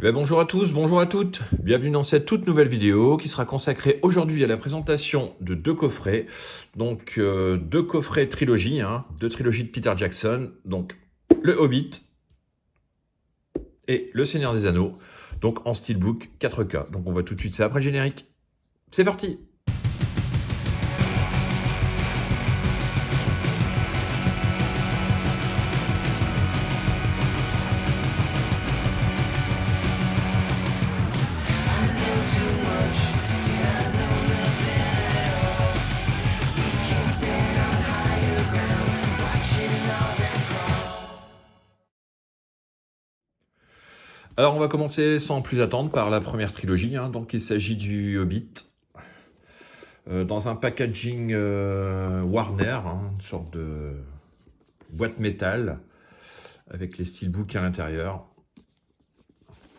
Bonjour à tous, bonjour à toutes. Bienvenue dans cette toute nouvelle vidéo qui sera consacrée aujourd'hui à la présentation de deux coffrets. Donc deux coffrets trilogie, deux trilogies de Peter Jackson. Donc le Hobbit et le Seigneur des Anneaux. Donc en steelbook 4K. Donc on voit tout de suite ça après le générique. C'est parti! Alors on va commencer sans plus attendre par la première trilogie. Donc il s'agit du Hobbit. Dans un packaging Warner, une sorte de boîte métal avec les steelbooks à l'intérieur.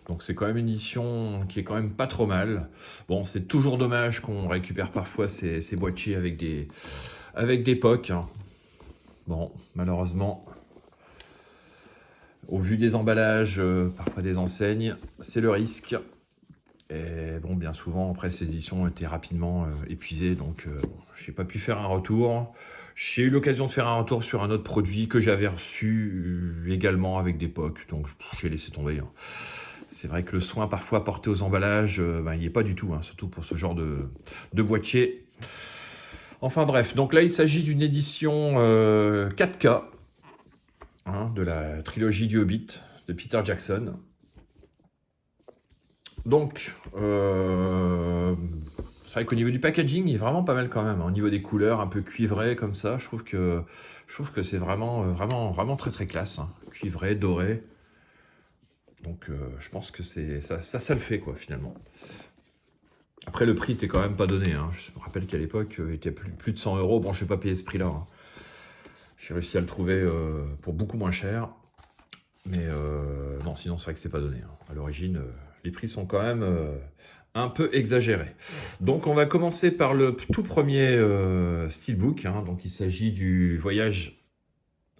Donc c'est quand même une édition qui est quand même pas trop mal. Bon, c'est toujours dommage qu'on récupère parfois ces boîtiers avec des POC. Bon, malheureusement, au vu des emballages, parfois des enseignes, c'est le risque. Et bon, bien souvent, après, ces éditions ont été rapidement épuisées, donc j'ai pas pu faire un retour. J'ai eu l'occasion de faire un retour sur un autre produit que j'avais reçu également avec des POC, donc j'ai laissé tomber. C'est vrai que le soin parfois porté aux emballages, il n'y est pas du tout, surtout pour ce genre de boîtier. Enfin bref, donc là il s'agit d'une édition 4K de la trilogie du Hobbit de Peter Jackson. Donc, c'est vrai qu'au niveau du packaging, il est vraiment pas mal quand même. Au niveau des couleurs, un peu cuivré comme ça, je trouve que c'est vraiment très très classe. Cuivré, doré. Donc, je pense que ça le fait quoi finalement. Après, le prix était quand même pas donné. Je me rappelle qu'à l'époque, il était plus de 100 euros. Bon, je vais pas payer ce prix-là. J'ai réussi à le trouver pour beaucoup moins cher. Mais non, sinon, c'est vrai que c'est pas donné. À l'origine, les prix sont quand même un peu exagérés. Donc, on va commencer par le tout premier steelbook. Donc, il s'agit du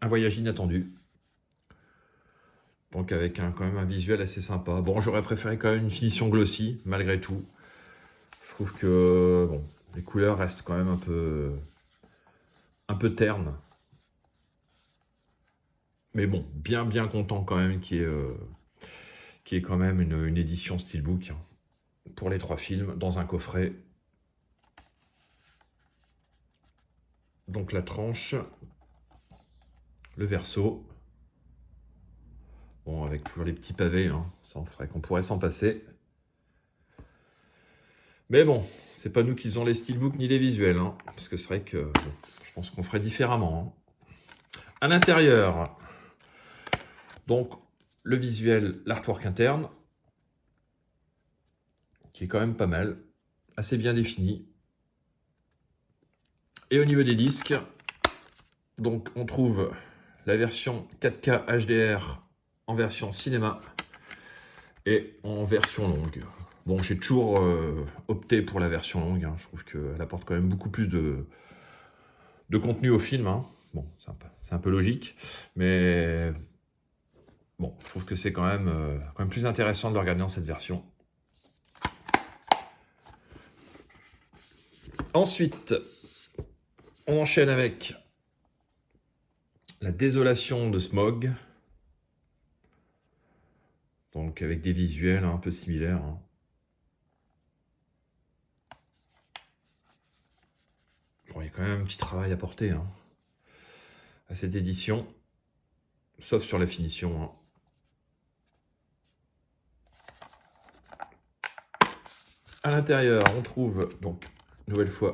Un voyage inattendu. Donc, avec quand même un visuel assez sympa. Bon, j'aurais préféré quand même une finition glossy, malgré tout. Je trouve que bon, les couleurs restent quand même un peu ternes. Mais bon, bien content quand même qu'il y ait quand même une édition steelbook pour les 3 films dans un coffret. Donc la tranche, le verso. Bon, avec toujours les petits pavés, c'est vrai qu'on pourrait s'en passer. Mais bon, c'est pas nous qui faisons les steelbooks ni les visuels, parce que c'est vrai que bon, je pense qu'on ferait différemment. À l'intérieur, donc le visuel, l'artwork interne, qui est quand même pas mal, assez bien défini. Et au niveau des disques, donc on trouve la version 4K HDR en version cinéma et en version longue. Bon, j'ai toujours opté pour la version longue. Je trouve qu'elle apporte quand même beaucoup plus de contenu au film. Bon, c'est un peu logique, mais bon, je trouve que c'est quand même plus intéressant de le regarder dans cette version. Ensuite, on enchaîne avec La désolation de Smaug. Donc avec des visuels un peu similaires. Bon, il y a quand même un petit travail à porter à cette édition, sauf sur la finition. À l'intérieur, on trouve donc, une nouvelle fois,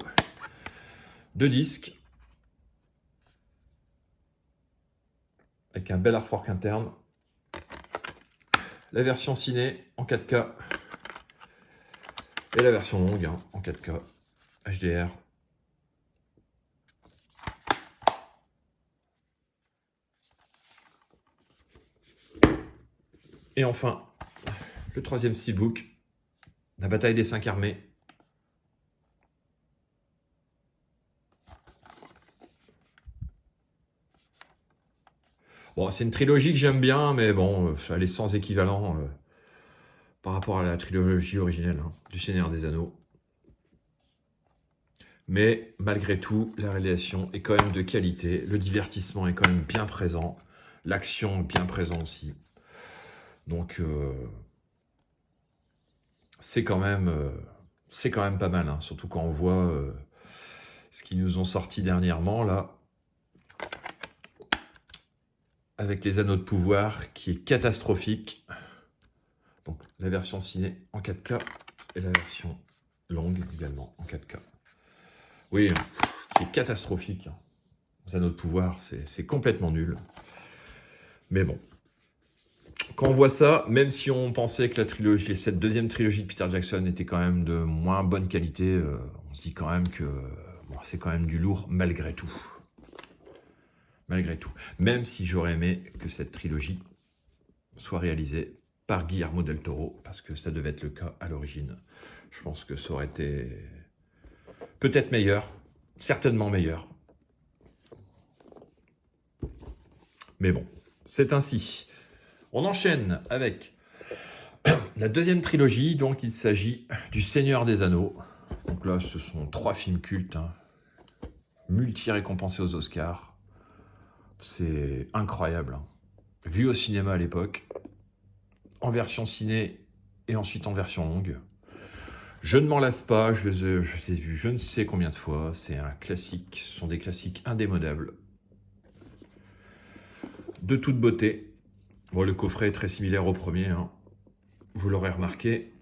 2 disques avec un bel artwork interne. La version ciné en 4K et la version longue en 4K HDR. Et enfin, le 3e steelbook, La bataille des 5 armées. Bon, c'est une trilogie que j'aime bien, mais bon, elle est sans équivalent par rapport à la trilogie originelle hein, du Seigneur des Anneaux. Mais malgré tout, la réalisation est quand même de qualité, le divertissement est quand même bien présent, l'action est bien présente aussi. Donc c'est quand même pas mal, hein, surtout quand on voit ce qu'ils nous ont sorti dernièrement là, avec les Anneaux de pouvoir, qui est catastrophique. Donc la version ciné en 4K et la version longue également en 4K. Oui, qui est catastrophique. Les Anneaux de pouvoir, c'est complètement nul. Mais bon, quand on voit ça, même si on pensait que la trilogie, cette deuxième trilogie de Peter Jackson était quand même de moins bonne qualité, on se dit quand même que bon, c'est quand même du lourd malgré tout. Malgré tout. Même si j'aurais aimé que cette trilogie soit réalisée par Guillermo del Toro, parce que ça devait être le cas à l'origine. Je pense que ça aurait été peut-être meilleur, certainement meilleur. Mais bon, c'est ainsi. On enchaîne avec la deuxième trilogie, donc il s'agit du Seigneur des Anneaux. Donc là, ce sont 3 films cultes, hein, multi-récompensés aux Oscars. C'est incroyable. Hein. Vu au cinéma à l'époque, en version ciné et ensuite en version longue. Je ne m'en lasse pas, je les ai vus je ne sais combien de fois. C'est un classique, ce sont des classiques indémodables. De toute beauté. Bon, le coffret est très similaire au premier, hein. Vous l'aurez remarqué.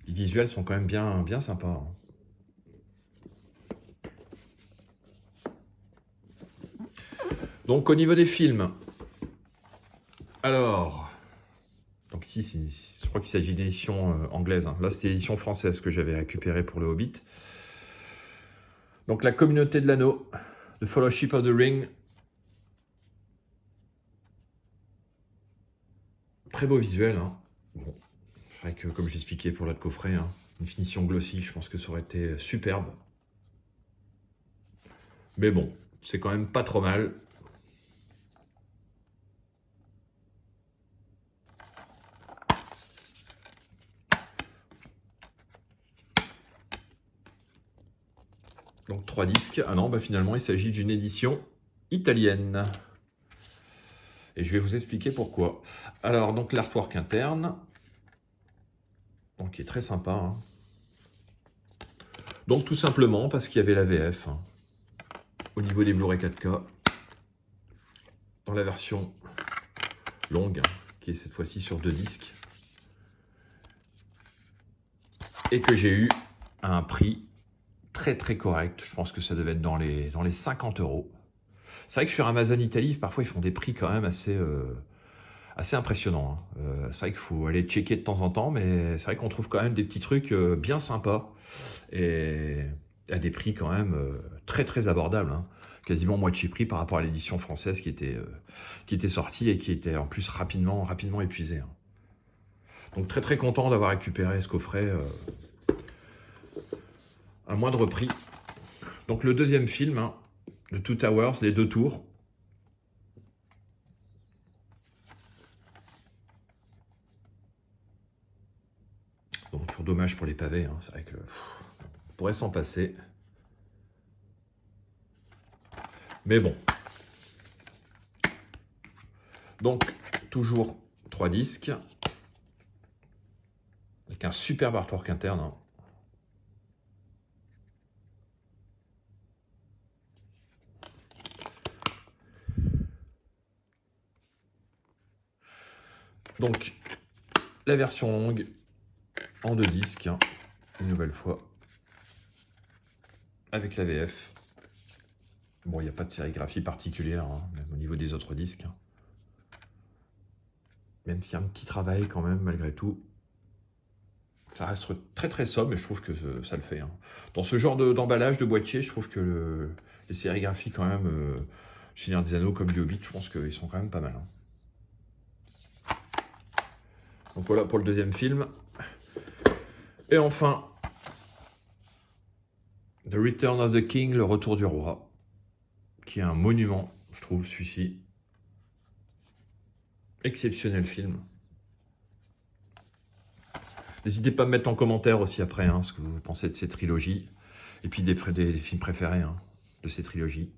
Les visuels sont quand même bien sympas. Hein. Donc au niveau des films, alors, donc ici, je crois qu'il s'agit d'une édition anglaise. Hein. Là, c'était l'édition française que j'avais récupérée pour le Hobbit. Donc la communauté de l'anneau, The Fellowship of the Ring. Très beau visuel. Hein. Bon, c'est vrai que comme j'expliquais pour l'autre coffret, hein, une finition glossy, je pense que ça aurait été superbe. Mais bon, c'est quand même pas trop mal. Donc 3 disques. Ah non, bah finalement, il s'agit d'une édition italienne. Et je vais vous expliquer pourquoi. Alors, donc l'artwork interne, donc qui est très sympa. Hein. Donc tout simplement parce qu'il y avait la VF hein, au niveau des Blu-ray 4K dans la version longue, hein, qui est cette fois-ci sur 2 disques. Et que j'ai eu à un prix très correct. Je pense que ça devait être dans les 50 euros. C'est vrai que sur Amazon Italie, parfois ils font des prix quand même assez impressionnants. Hein. C'est vrai qu'il faut aller checker de temps en temps, mais c'est vrai qu'on trouve quand même des petits trucs bien sympas et à des prix quand même très abordables. Hein. Quasiment moitié prix par rapport à l'édition française qui était sortie et qui était en plus rapidement épuisée. Hein. Donc très content d'avoir récupéré ce coffret à moindre prix. Donc le deuxième film, hein, The Two Towers, les 2 tours. Donc toujours dommage pour les pavés, hein. C'est vrai que on pourrait s'en passer. Mais bon. Donc toujours 3 disques. Avec un superbe artwork interne. Hein. Donc la version longue en 2 disques, hein, une nouvelle fois, avec la VF. Bon, il n'y a pas de sérigraphie particulière, hein, même au niveau des autres disques. Hein. Même s'il y a un petit travail quand même, malgré tout. Ça reste très sobre, mais je trouve que ça le fait. Hein. Dans ce genre d'emballage, de boîtier, je trouve que les sérigraphies quand même, du Seigneur des Anneaux comme du Hobbit, je pense qu'ils sont quand même pas mal. Hein. Donc voilà pour le deuxième film. Et enfin, The Return of the King, le retour du roi, qui est un monument, je trouve, celui-ci. Exceptionnel film. N'hésitez pas à me mettre en commentaire aussi après hein, ce que vous pensez de ces trilogies. Et puis des films préférés hein, de ces trilogies.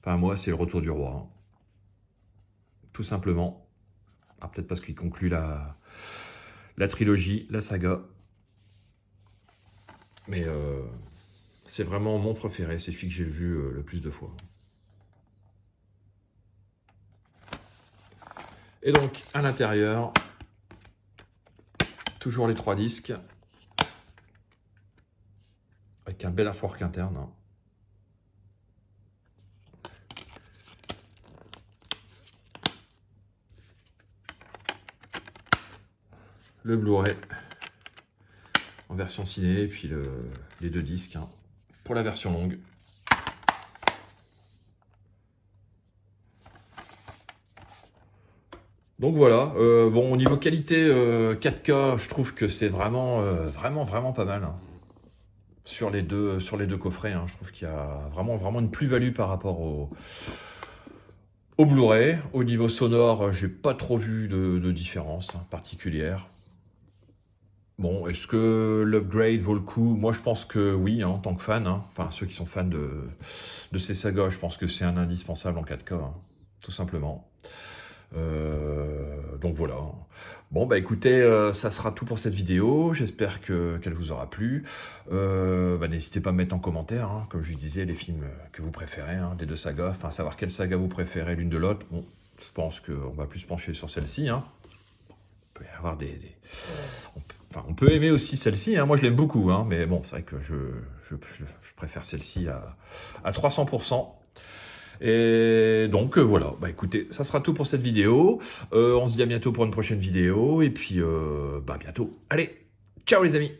Enfin, moi, c'est Le Retour du Roi. Hein. Tout simplement. Ah, peut-être parce qu'il conclut la trilogie, la saga. Mais c'est vraiment mon préféré. C'est celui que j'ai vu le plus de fois. Et donc, à l'intérieur, toujours les 3 disques. Avec un bel artwork interne. Hein. Le Blu-ray en version ciné, et puis les 2 disques hein, pour la version longue. Donc voilà, bon au niveau qualité 4K, je trouve que c'est vraiment, vraiment pas mal. Hein. Sur les deux coffrets, hein, je trouve qu'il y a vraiment une plus-value par rapport au Blu-ray. Au niveau sonore, j'ai pas trop vu de différence particulière. Bon, est-ce que l'upgrade vaut le coup? Moi, je pense que oui, hein, en tant que fan. Hein. Enfin, ceux qui sont fans de ces sagas, je pense que c'est un indispensable en 4K, hein, tout simplement. Donc voilà. Bon, bah écoutez, ça sera tout pour cette vidéo. J'espère qu'elle vous aura plu. N'hésitez pas à me mettre en commentaire, hein, comme je vous disais, les films que vous préférez, hein, des 2 sagas. Enfin, savoir quelle saga vous préférez l'une de l'autre. Bon, je pense qu'on va plus se pencher sur celle-ci. Hein. Il peut y avoir on peut aimer aussi celle-ci, hein. Moi je l'aime beaucoup, hein, mais bon, c'est vrai que je préfère celle-ci à 300%. Et donc voilà, bah écoutez, ça sera tout pour cette vidéo. On se dit à bientôt pour une prochaine vidéo, et puis à bientôt. Allez, ciao les amis!